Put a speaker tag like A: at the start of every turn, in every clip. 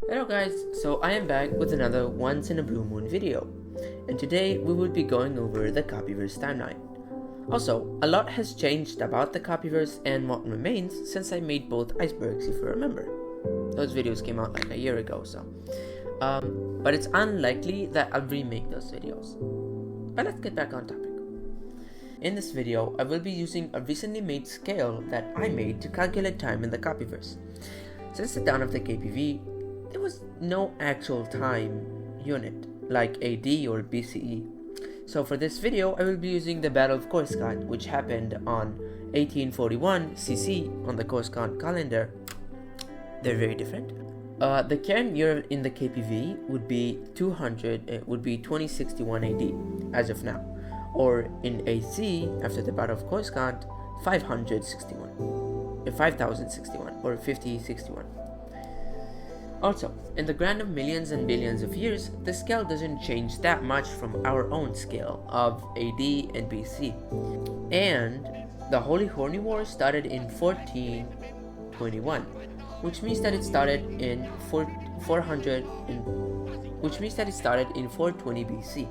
A: Hello guys, so I am back with another once in a blue moon video, and today we will be going over the Koppieverse timeline. Also, a lot has changed about the Koppieverse and what remains since I made both icebergs, if you remember. Those videos came out like a year ago, but it's unlikely that I'll remake those videos. But let's get back on topic. In this video, I will be using a recently made scale that I made to calculate time in the Koppieverse. Since the dawn of the KPV, there was no actual time unit like AD or BCE. So for this video, I will be using the Battle of Coruscant, which happened on 1841 CC on the Coruscant calendar. They're very different. The current year in the KPV would be 2061 AD as of now, or in AC after the Battle of Coruscant 5061 or 5061. Also, in the grand of millions and billions of years, the scale doesn't change that much from our own scale of AD and BC. And the Holy Horny War started in 1421, which means that it started in 420 BC.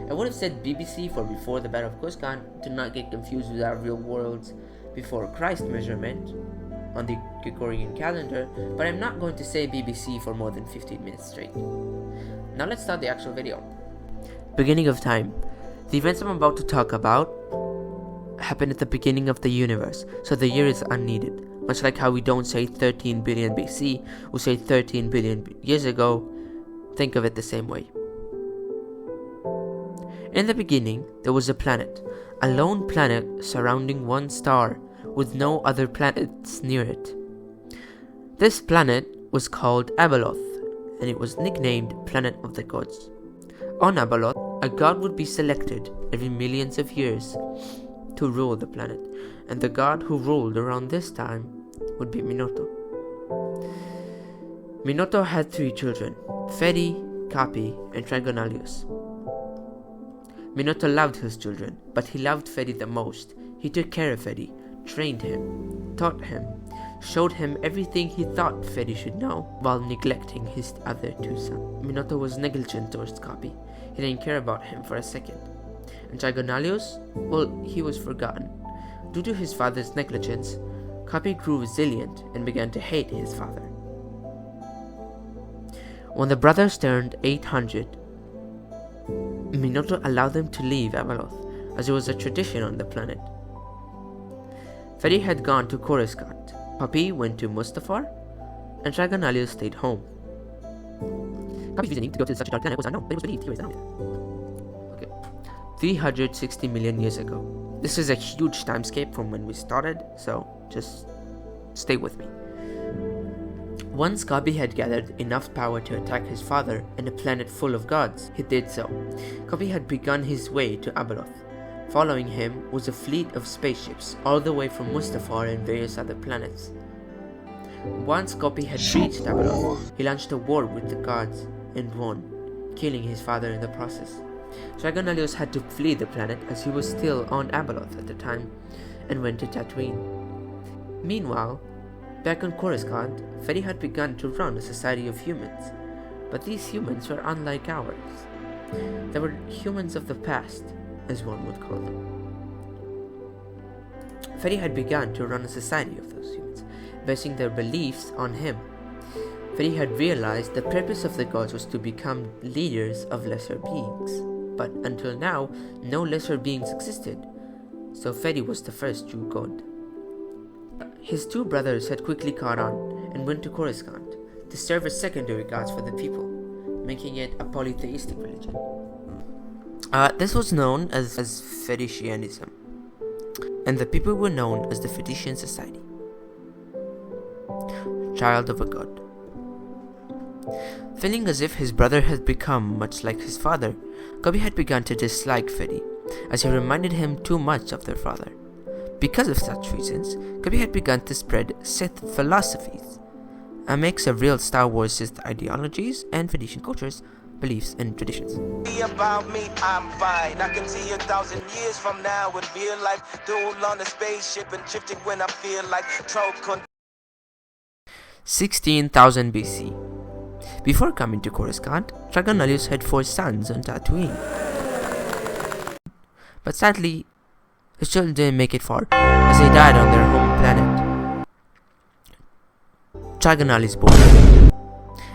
A: I would have said BBC for before the Battle of Coruscant to not get confused with our real world's before Christ measurement on the Gregorian calendar, but I'm not going to say BBC for more than 15 minutes straight. Now let's start the actual video. Beginning of time. The events I'm about to talk about happened at the beginning of the universe, so the year is unneeded. Much like how we don't say 13 billion BC, we say 13 billion years ago. Think of it the same way. In the beginning, there was a planet, a lone planet surrounding one star, with no other planets near it. This planet was called Abeloth, and it was nicknamed Planet of the Gods. On Abeloth, a god would be selected every millions of years to rule the planet, and the god who ruled around this time would be Minotaur. Minotaur had 3 children, Fedi, Koppie, and Trigonalius. Minotaur loved his children, but he loved Fedi the most. He took care of Fedi, trained him, taught him, showed him everything he thought Fedi should know, while neglecting his other 2 sons. Minotaur was negligent towards Koppie. He didn't care about him for a second. And Trigonalius, well, he was forgotten. Due to his father's negligence, Koppie grew resilient and began to hate his father. When the brothers turned 800, Minotaur allowed them to leave Abeloth, as it was a tradition on the planet. Fedi had gone to Coruscant, Koppie went to Mustafar, and Trigonalius stayed home. Koppie's reasoning to go to such a dark planet was unknown, but it was believed he was around it. 360 million years ago. This is a huge timescape from when we started, so just stay with me. Once Koppie had gathered enough power to attack his father and a planet full of gods, he did so. Koppie had begun his way to Abeloth. Following him was a fleet of spaceships all the way from Mustafar and various other planets. Once Koppie had reached Abeloth, he launched a war with the gods and won, killing his father in the process. Trigonalius had to flee the planet as he was still on Abeloth at the time and went to Tatooine. Meanwhile, back on Coruscant, Fedi had begun to run a society of humans, but these humans were unlike ours. They were humans of the past, as one would call them. Fedi had begun to run a society of those humans, basing their beliefs on him. Fedi had realized the purpose of the gods was to become leaders of lesser beings, but until now, no lesser beings existed, so Fedi was the first true god. His 2 brothers had quickly caught on and went to Coruscant to serve as secondary gods for the people, making it a polytheistic religion. This was known as Feticianism, and the people were known as the Fetician Society. Child of a god. Feeling as if his brother had become much like his father, Koppie had begun to dislike Fedi, as he reminded him too much of their father. Because of such reasons, Koppie had begun to spread Sith philosophies, a mix of real Star Wars Sith ideologies and Fetician cultures, beliefs, and traditions.
B: About me, I'm fine. I can see 1,000 years from now in real life. Duel on a spaceship and drifting when I feel like
A: 16,000 BC. Before coming to Coruscant, Dragonalius had 4 sons on Tatooine. But sadly, his children didn't make it far, as they died on their home planet. Dragonalius born.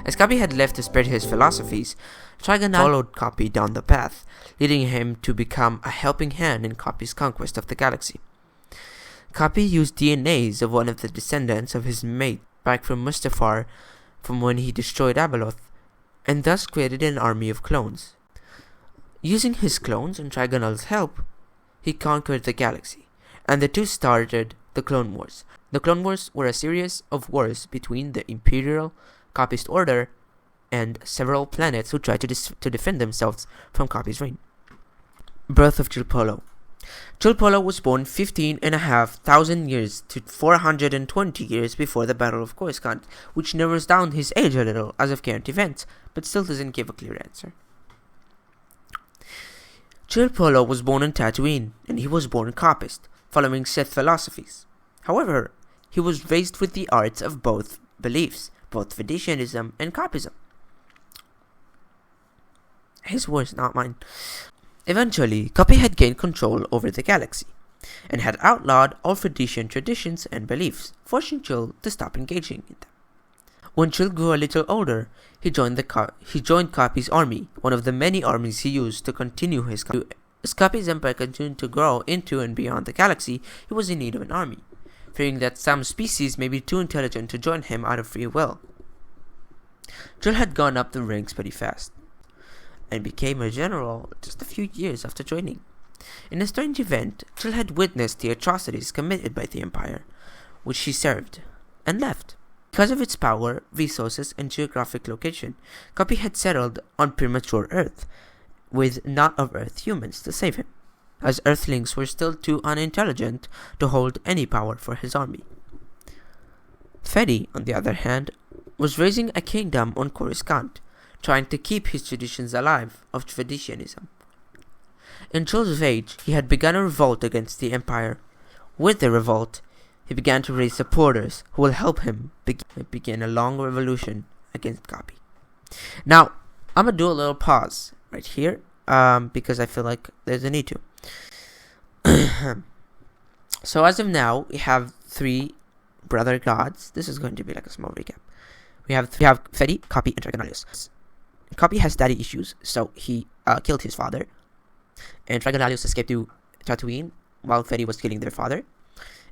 A: As Koppie had left to spread his philosophies, Dragonalius followed Koppie down the path, leading him to become a helping hand in Koppie's conquest of the galaxy. Koppie used DNAs of one of the descendants of his mate back from Mustafar from when he destroyed Abeloth, and thus created an army of clones. Using his clones and Dragonal's help, he conquered the galaxy, and the two started the Clone Wars. The Clone Wars were a series of wars between the Imperial Koppist Order and several planets who tried to defend themselves from Koppie's reign. Birth of Chillpollo. Chillpollo was born 15,500 years to 420 years before the Battle of Coruscant, which narrows down his age a little as of current events, but still doesn't give a clear answer. Chillpollo was born on Tatooine, and he was born Koppist, following Sith philosophies. However, he was raised with the arts of both beliefs, both Vedicianism and Koppism. His words, not mine. Eventually, Koppie had gained control over the galaxy, and had outlawed all Vedician traditions and beliefs, forcing Chill to stop engaging in them. When Chill grew a little older, he joined Koppie's army, one of the many armies he used to continue his career. As Koppie's empire continued to grow into and beyond the galaxy, he was in need of an army, fearing that some species may be too intelligent to join him out of free will. Chill had gone up the ranks pretty fast, and became a general just a few years after joining. In a strange event, Chill had witnessed the atrocities committed by the Empire, which he served, and left. Because of its power, resources, and geographic location, Koppie had settled on premature Earth, with not-of-Earth humans to save him, as Earthlings were still too unintelligent to hold any power for his army. Fedi, on the other hand, was raising a kingdom on Coruscant, trying to keep his traditions alive of Vedicianism. In Chill's age, he had begun a revolt against the Empire. With the revolt, he began to raise supporters who will help him begin a long revolution against Koppie. Now, I'm gonna do a little pause right here, because I feel like there's a need to. So as of now, we have 3 brother gods. This is going to be like a small recap. We have Fedi, Koppie, and Dragonalius. Koppie has daddy issues, so he killed his father, and Dragonalius escaped to Tatooine while Fedi was killing their father.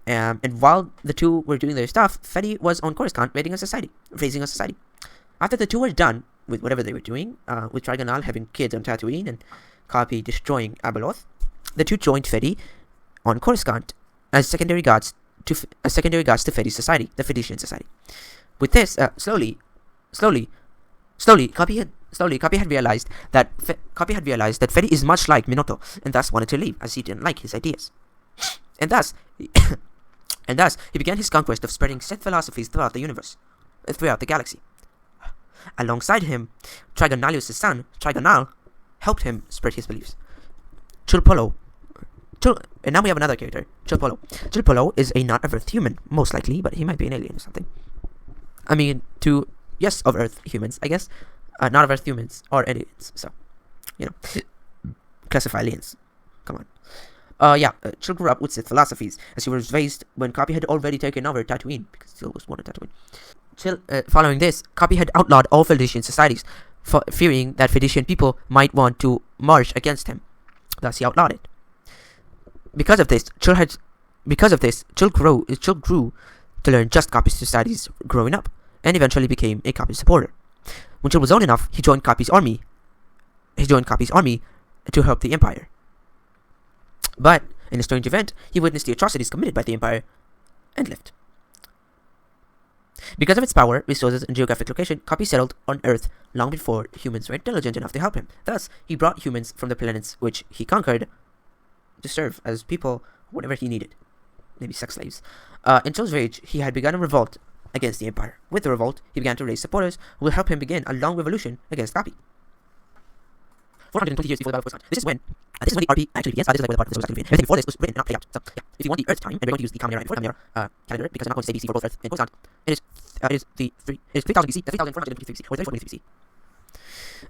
A: And while the two were doing their stuff, Fedi was on Coruscant raising a society. After the two were done with whatever they were doing, with Dragonal having kids on Tatooine and Koppie destroying Abeloth, the two joined Fedi on Coruscant as secondary gods to Fedi's society, the Vedician Society. With this, slowly, Koppie had realized that Fedi is much like Minoto, and thus wanted to leave, as he didn't like his ideas. And thus, he began his conquest of spreading Sith philosophies throughout the universe, throughout the galaxy. Alongside him, Dragonalius' son, Dragonal, helped him spread his beliefs. Chillpollo, and now we have another character, Chillpollo. Chillpollo is a not-of-Earth human, most likely, but he might be an alien or something. I mean, yes, of Earth humans, I guess. Not of Earth humans or aliens, so, classify aliens. Come on. Chill grew up with Sith philosophies, as he was raised when Koppie had already taken over Tatooine, because Chill was born on Tatooine. Chill, following this, Koppie had outlawed all Vedician societies, fearing that Vedician people might want to march against him. Thus, he outlawed it. Because of this, Chill grew to learn just Koppie's societies growing up, and eventually became a Koppie supporter. When Chill was old enough, he joined Koppie's army. To help the Empire. But, in a strange event, he witnessed the atrocities committed by the Empire, and left. Because of its power, resources, and geographic location, Koppie settled on Earth long before humans were intelligent enough to help him. Thus, he brought humans from the planets which he conquered to serve as people, whatever he needed. Maybe sex slaves. In Chill's rage, he had begun a revolt against the Empire. With the revolt, he began to raise supporters who will help him begin a long revolution against Koppie. 420 years before the Battle of Coruscant. This is when the RP actually begins. This is like where the part of the story. Everything before this was written and not played out. So, if you want the Earth time, and we're going to use the Common Era and Earth calendar, because I'm not going to say BC for both Earth and Coruscant, it is It is 3000 BC, 3423 BC, or 3423 BC.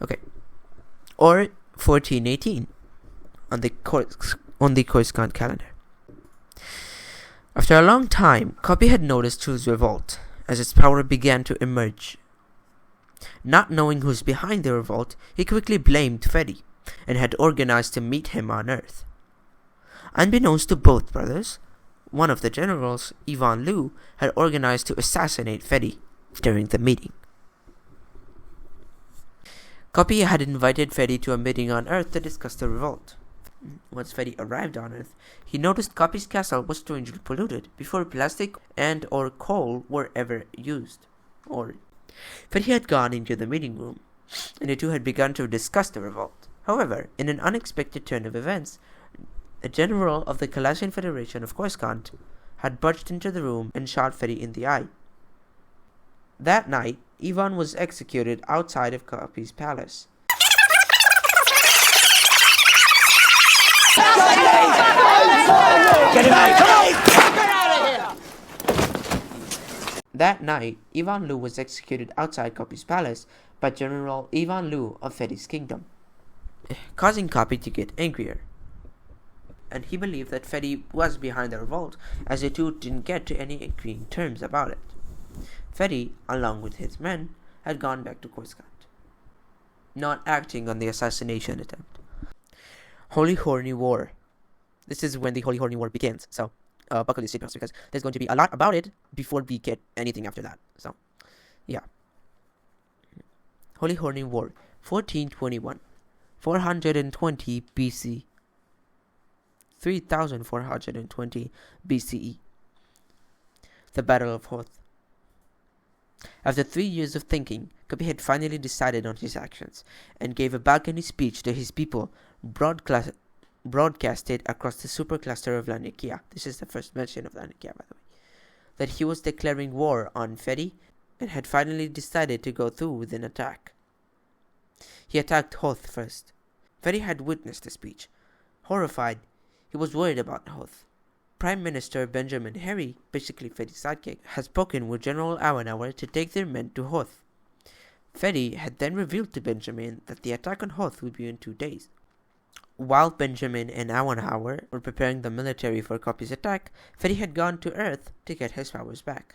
A: Okay. Or 1418 on the Coruscant calendar. After a long time, Koppie had noticed Chill's revolt as its power began to emerge. Not knowing who's behind the revolt, he quickly blamed Fedi and had organized to meet him on Earth. Unbeknownst to both brothers, one of the generals, Ivan Lu, had organized to assassinate Fedi during the meeting. Koppie had invited Fedi to a meeting on Earth to discuss the revolt. Once Fedi arrived on Earth, he noticed Koppie's castle was strangely polluted before plastic and or coal were ever used. Fedi had gone into the meeting room, and the two had begun to discuss the revolt. However, in an unexpected turn of events, a general of the Calassian Federation of Coruscant had barged into the room and shot Fedi in the eye. That night, Ivan was executed outside of Koppie's palace. That night, Ivan Lu was executed outside Koppie's palace by General Ivan Lu of Fedi's kingdom, causing Koppie to get angrier. And he believed that Fedi was behind the revolt, as the two didn't get to any agreeing terms about it. Fedi, along with his men, had gone back to Coruscant, not acting on the assassination attempt. Holy Horny War. This is when the Holy Horny War begins, so buckle your seatbelts because there's going to be a lot about it before we get anything after that. So, yeah. Holy Horny War, 1421, 420 BC, 3420 BCE. The Battle of Hoth. After 3 years of thinking, Koppie had finally decided on his actions and gave a balcony speech to his people, broadcasted across the supercluster of Lanikia. This is the first mention of Lanikia, by the way. That he was declaring war on Fedi and had finally decided to go through with an attack. He attacked Hoth first. Fedi had witnessed the speech. Horrified, he was worried about Hoth. Prime Minister Benjamin Harry, basically Fedi's sidekick, had spoken with General Awanauer to take their men to Hoth. Fedi had then revealed to Benjamin that the attack on Hoth would be in 2 days. While Benjamin and Awanauer were preparing the military for Koppie's attack, Fedi had gone to Earth to get his powers back.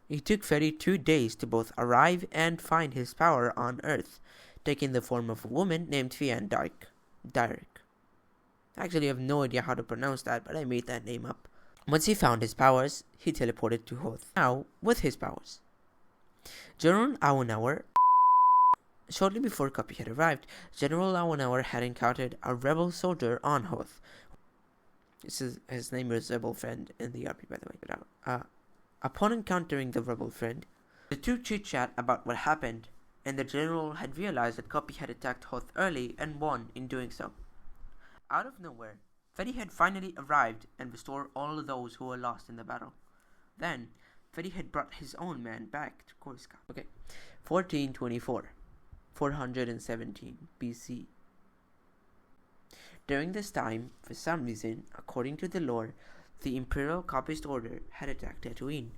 A: It took Fedi 2 days to both arrive and find his power on Earth, taking the form of a woman named Fian Dyrek. Actually, I have no idea how to pronounce that, but I made that name up. Once he found his powers, he teleported to Hoth. Now, with his powers, General Awanauer. Shortly before Koppie had arrived, General Awanauer had encountered a rebel soldier on Hoth. His name is Rebel Friend in the RP, by the way. Upon encountering the rebel friend, the two chit-chat about what happened, and the general had realized that Koppie had attacked Hoth early and won in doing so. Out of nowhere, Fedi had finally arrived and restored all of those who were lost in the battle. Then, Fedi had brought his own man back to Coruscant. 1424, 417 BC. During this time, for some reason, according to the lore, the Imperial Koppist Order had attacked Tatooine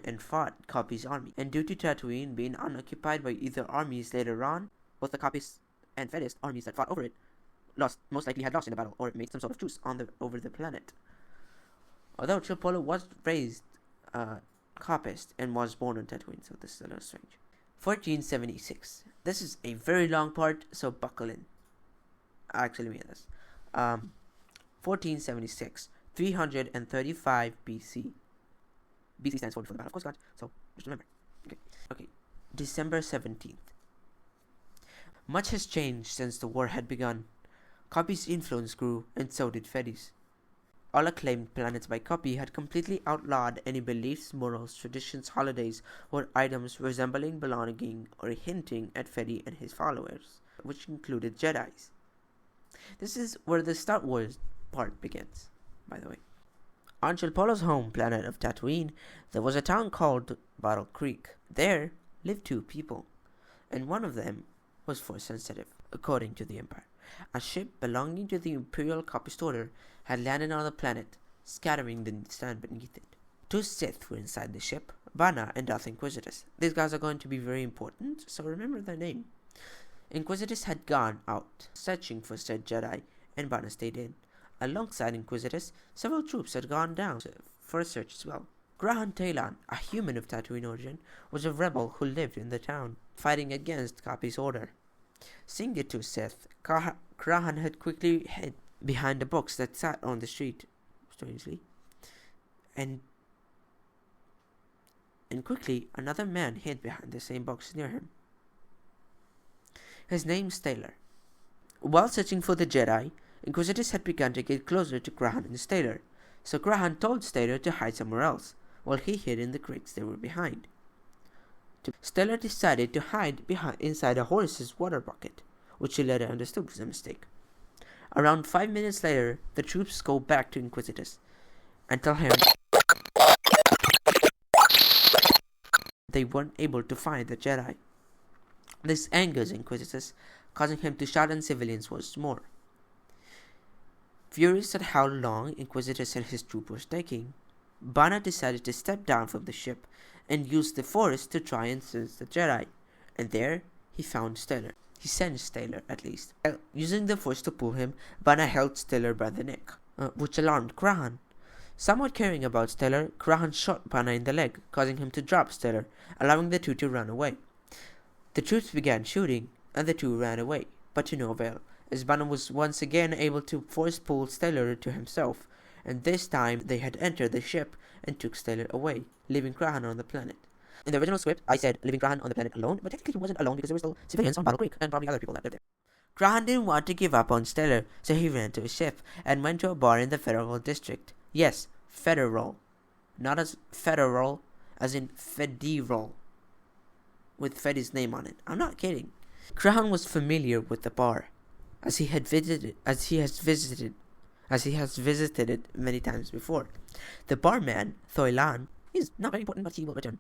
A: and fought Koppie's army. And due to Tatooine being unoccupied by either armies later on, both the Koppist and Fedist armies that fought over it most likely had lost in the battle or made some sort of truce over the planet. Although Chillpollo was raised Koppist and was born on Tatooine, so this is a little strange. 1476. This is a very long part, so buckle in. Actually, me this. 1476, 335 BC. BC stands for before the Battle of Coruscant, so just remember. Okay. December 17th. Much has changed since the war had begun. Koppie's influence grew, and so did Fedi's. All acclaimed planets by Koppie had completely outlawed any beliefs, morals, traditions, holidays, or items resembling, belonging, or hinting at Fedi and his followers, which included Jedis. This is where the Star Wars part begins, by the way. On Chillpollo's home planet of Tatooine, there was a town called Battle Creek. There lived 2 people, and one of them was force sensitive, according to the Empire. A ship belonging to the Imperial Koppist Order had landed on the planet, scattering the sand beneath it. 2 Sith were inside the ship, Bana and Darth Inquisitus. These guys are going to be very important, so remember their name. Inquisitus had gone out searching for said Jedi, and Bana stayed in. Alongside Inquisitus, several troops had gone down for a search as well. Grahan Talan, a human of Tatooine origin, was a rebel who lived in the town, fighting against Koppie's order. Seeing the two Sith, Grahan had quickly hid behind a box that sat on the street, strangely, and quickly another man hid behind the same box near him. His name's Taylor. While searching for the Jedi, Inquisitors had begun to get closer to Grahan and Staler, so Grahan told Staler to hide somewhere else, while he hid in the crates they were behind. Staler decided to hide inside a horse's water bucket, which he later understood was a mistake. Around 5 minutes later, the troops go back to Inquisitors and tell him they weren't able to find the Jedi. This angers Inquisitors, causing him to shout on civilians once more. Furious at how long Inquisitors and his troop was taking, Bana decided to step down from the ship and use the Force to try and sense the Jedi, and there he found Stellar. He sensed Stellar, at least. Using the Force to pull him, Bana held Stellar by the neck, which alarmed Grahan. Somewhat caring about Stellar, Grahan shot Bana in the leg, causing him to drop Stellar, allowing the two to run away. The troops began shooting, and the two ran away, but to no avail, as Bana was once again able to force pull Stellar to himself, and this time they had entered the ship and took Stellar away, leaving Grahan on the planet. In the original script, I said leaving Grahan on the planet alone, but technically he wasn't alone because there were still civilians on Battle Creek and probably other people that lived there. Grahan didn't want to give up on Stellar, so he ran to his ship and went to a bar in the Federal District. Yes, Federal. Not as federal, as in federal, with Freddy's name on it. I'm not kidding. Grahan was familiar with the bar, as he has visited it many times before. The barman, Thoilan, is not very important, but he will return.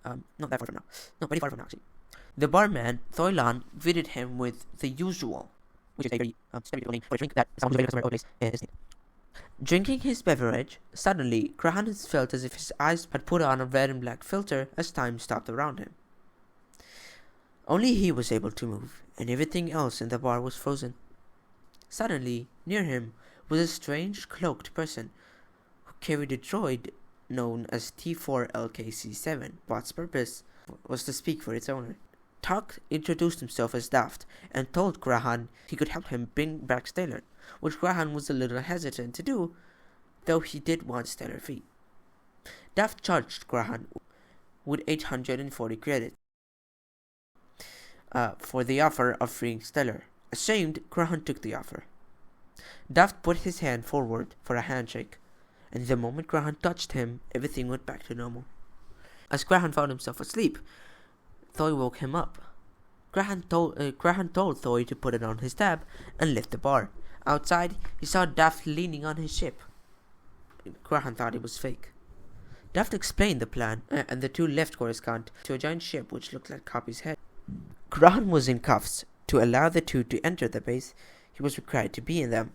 A: Not that far from now. No, very far from now, actually. The barman, Thoilan, greeted him with the usual, which is a very stereotypical name for a drink that someone who's very customer always is. Drinking his beverage, suddenly, Grahan felt as if his eyes had put on a red and black filter as time stopped around him. Only he was able to move, and everything else in the bar was frozen. Suddenly, near him was a strange cloaked person who carried a droid known as T4LKC7. Bot's purpose was to speak for its owner. Tok introduced himself as Daft and told Grahan he could help him bring back Stellar, which Grahan was a little hesitant to do, though he did want Stellar free. Daft charged Grahan with 840 credits for the offer of freeing Stellar. Ashamed, Grahan took the offer. Daft put his hand forward for a handshake, and the moment Grahan touched him, everything went back to normal. As Grahan found himself asleep, Thoy woke him up. Grahan told Thoy to put it on his tab and left the bar. Outside, he saw Daft leaning on his ship. Grahan thought it was fake. Daft explained the plan, and the two left Coruscant to a giant ship which looked like Koppie's head. Grahan was in cuffs. To allow the two to enter the base, he was required to be in them.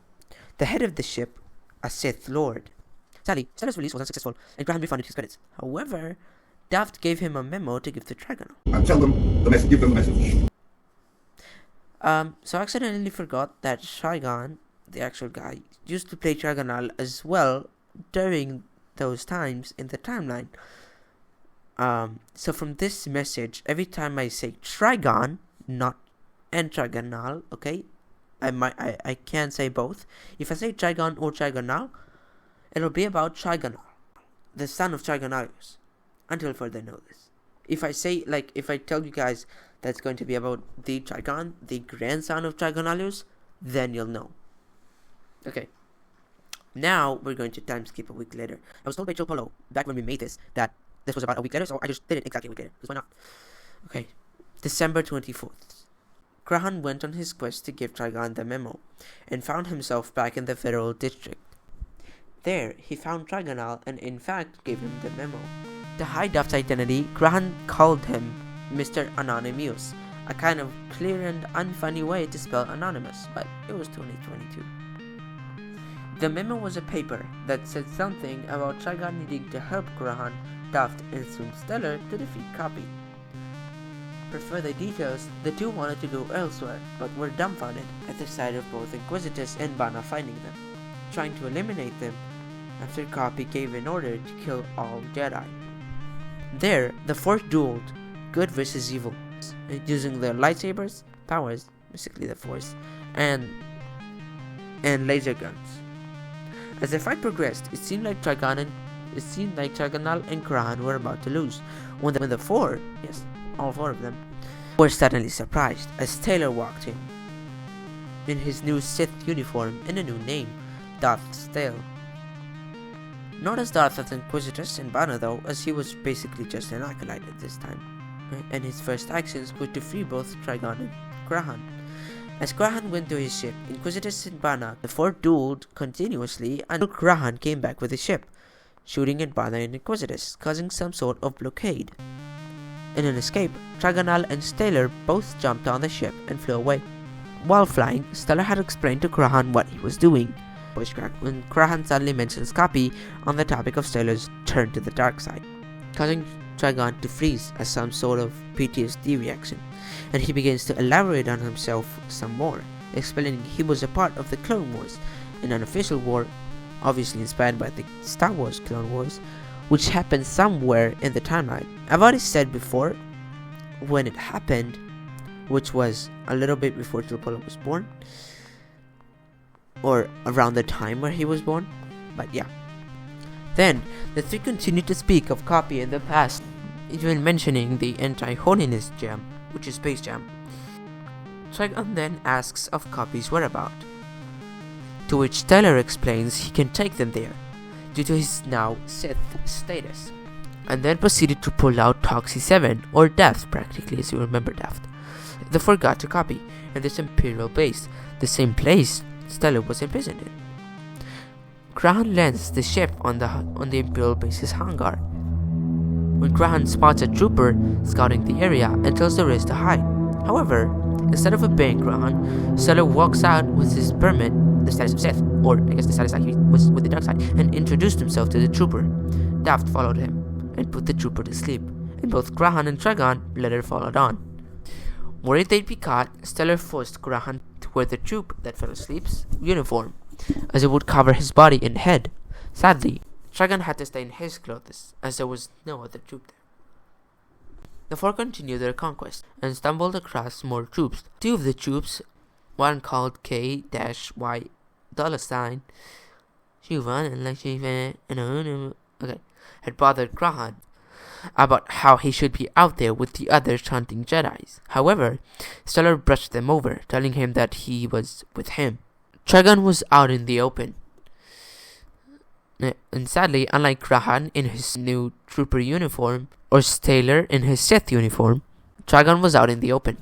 A: The head of the ship, a Sith Lord. Sadly, Stellar's release was unsuccessful, and Grahan refunded his credits. However, Daft gave him a memo to give to Trigon.
C: Tell them the message. Give them the message.
A: So I accidentally forgot that Trigon, the actual guy, used to play Trigonal as well during those times in the timeline. So from this message, every time I say Trigon, not and Trigonal, okay, I can say both. If I say Trigon or Trigonal, it'll be about Trigonal, the son of Trigonarius, until further notice. If I tell you guys that's going to be about the Trigon, the grandson of Trigonarius, then you'll know. Okay. Now we're going to time skip a week later. I was told by Chillpollo back when we made this that this was about a week later, so I just did it exactly a week later, because why not? Okay. December 24th. Grahan went on his quest to give Trigon the memo, and found himself back in the Federal District. There, he found Trigonal and in fact gave him the memo. To hide Daft's identity, Grahan called him Mr. Anonymous, a kind of clear and unfunny way to spell anonymous, but it was 2022. The memo was a paper that said something about Trigon needing to help Grahan Duft and soon Stellar to defeat Koppie. For further details, the two wanted to go elsewhere, but were dumbfounded at the sight of both Inquisitors and Bana finding them, trying to eliminate them after Koppie gave an order to kill all Jedi. There, the Force dueled, good versus evil, using their lightsabers, powers, basically the Force, and laser guns. As the fight progressed, it seemed like Trigonal and Coruscant were about to lose, when the four, yes, all four of them, were suddenly surprised as Taylor walked in his new Sith uniform and a new name, Darth Stale. Not as Darth as Inquisitors and Bana though, as he was basically just an acolyte at this time, and his first actions were to free both Trigon and Coruscant. As Coruscant went to his ship, Inquisitors and Bana, the four dueled continuously until Coruscant came back with his ship, shooting at Bana and Inquisitors, causing some sort of blockade. In an escape, Trigonal and Stellar both jumped on the ship and flew away. While flying, Stellar had explained to Coruscant what he was doing, when Coruscant suddenly mentions Koppie on the topic of Stellar's turn to the dark side, causing Trigon to freeze as some sort of PTSD reaction, and he begins to elaborate on himself some more, explaining he was a part of the Clone Wars, an unofficial war, obviously inspired by the Star Wars Clone Wars, which happened somewhere in the timeline. I've already said before when it happened, which was a little bit before Chillpollo was born, or around the time where he was born, but yeah. Then, the three continued to speak of Koppie in the past, even mentioning the anti-holiness gem, which is Space Jam. Trigon then asks of Koppie's whereabouts, to which Stellar explains he can take them there, due to his now Sith status, and then proceeded to pull out Toxie 7, or Death practically, as you remember Death. The four got to Koppie, and this Imperial base, the same place Stellar was imprisoned in. Coruscant lands the ship on the Imperial base's hangar, when Coruscant spots a trooper scouting the area and tells the rest to hide. However, instead of obeying Coruscant, Stellar walks out with his permit, the status of Sith, or I guess the status that he was with the dark side, and introduced himself to the trooper. Daft followed him and put the trooper to sleep, and both Coruscant and Trigon later followed on. Worried they'd be caught, Stellar forced Coruscant to wear the troop that fell asleep's uniform, as it would cover his body and head. Sadly, Trigon had to stay in his clothes, as there was no other troop there. The four continued their conquest, and stumbled across more troops. Two of the troops, one called K-Y$, had bothered Coruscant about how he should be out there with the others hunting Jedis. However, Stellar brushed them over, telling him that he was with him. Trigon was out in the open, and sadly, unlike Coruscant in his new trooper uniform, or Stellar in his Sith uniform, Trigon was out in the open.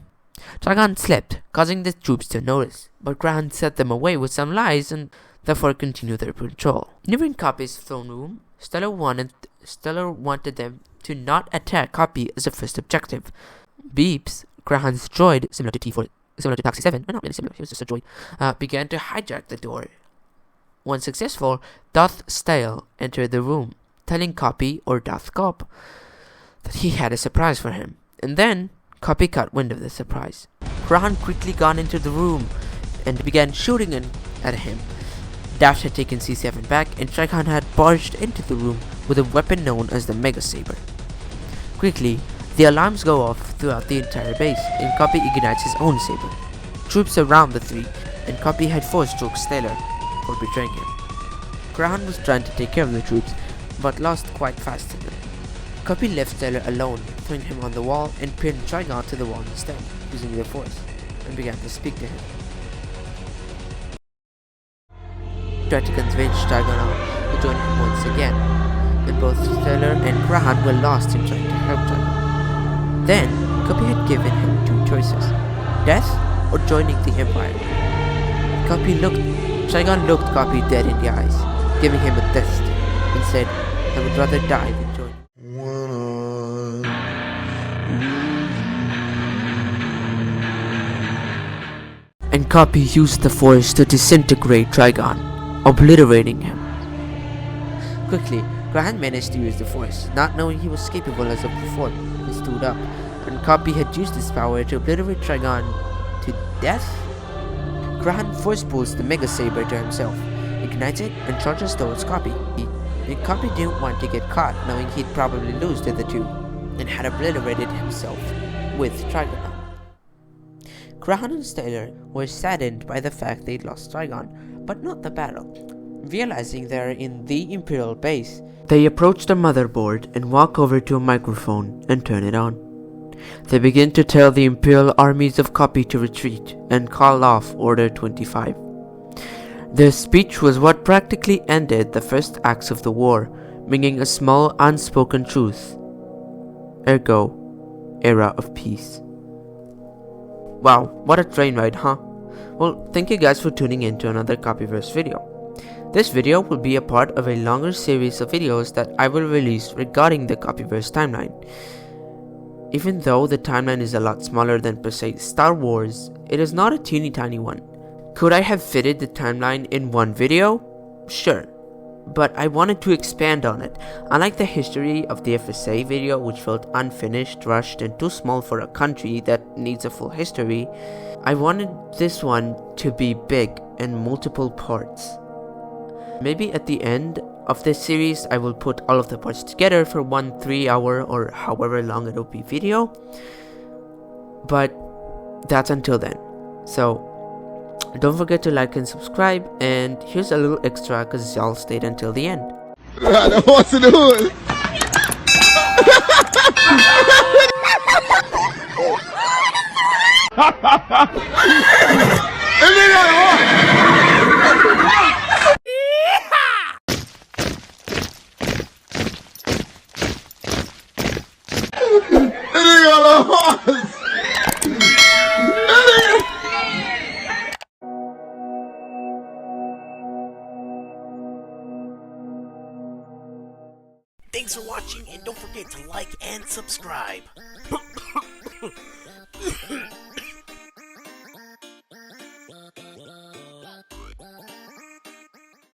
A: Trigon slept, causing the troops to notice, but Coruscant set them away with some lies and therefore continued their patrol. Nearing Koppie's throne room, Stellar wanted them to not attack Koppie as a first objective. Beeps, Coruscant's droid, similar to Toxie 7, not really similar, he was just a droid, began to hijack the door. Once successful, Darth Stale entered the room, telling Koppie, or Darth Kopp, that he had a surprise for him, and then Koppie caught wind of the surprise. Coruscant quickly got into the room and began shooting at him. Daft had taken C7 back, and Trigon had barged into the room with a weapon known as the Mega Saber. Quickly, the alarms go off throughout the entire base, and Koppie ignites his own saber. Troops surround the three, and Koppie had force-choked Stellar for betraying him. Coruscant was trying to take care of the troops, but lost quite fast to them. Koppie left Stellar alone, throwing him on the wall, and pinned Trigon to the wall instead, using the Force, and began to speak to him. Tried to convince Trigon to join him once again, and both Stellar and Coruscant were lost in trying to help Trigon. Then, Koppie had given him two choices: death or joining the Empire. Trigon looked Koppie dead in the eyes, giving him a death stare, and said, "I would rather die than join." And Koppie used the Force to disintegrate Trigon, obliterating him. Quickly, Graham managed to use the Force, not knowing he was capable as of before. He stood up, and Koppie had used his power to obliterate Trigon to death? Graham force pulls the Mega Saber to himself, ignites it, and charges towards Koppie. Koppie didn't want to get caught, knowing he'd probably lose to the two, and had obliterated himself with Trigon. Graham and Stellar were saddened by the fact they'd lost Trigon, but not the battle. Realizing they're in the Imperial base, they approach the motherboard and walk over to a microphone and turn it on. They begin to tell the Imperial armies of Koppie to retreat and call off Order 25. Their speech was what practically ended the first acts of the war, bringing a small unspoken truth. Ergo, era of peace. Wow, what a train ride, huh? Well, thank you guys for tuning in to another Koppieverse video. This video will be a part of a longer series of videos that I will release regarding the Koppieverse timeline. Even though the timeline is a lot smaller than per se Star Wars, it is not a teeny tiny one. Could I have fitted the timeline in one video? Sure, but I wanted to expand on it. Unlike the history of the FSA video, which felt unfinished, rushed, and too small for a country that needs a full history, I wanted this one to be big and multiple parts. Maybe at the end of this series I will put all of the parts together for one 3-hour or however long it'll be video, but that's until then. So don't forget to like and subscribe, and here's a little extra cause y'all stayed until the end.
D: What's the hood?
E: Thanks for watching, and don't forget to like and subscribe.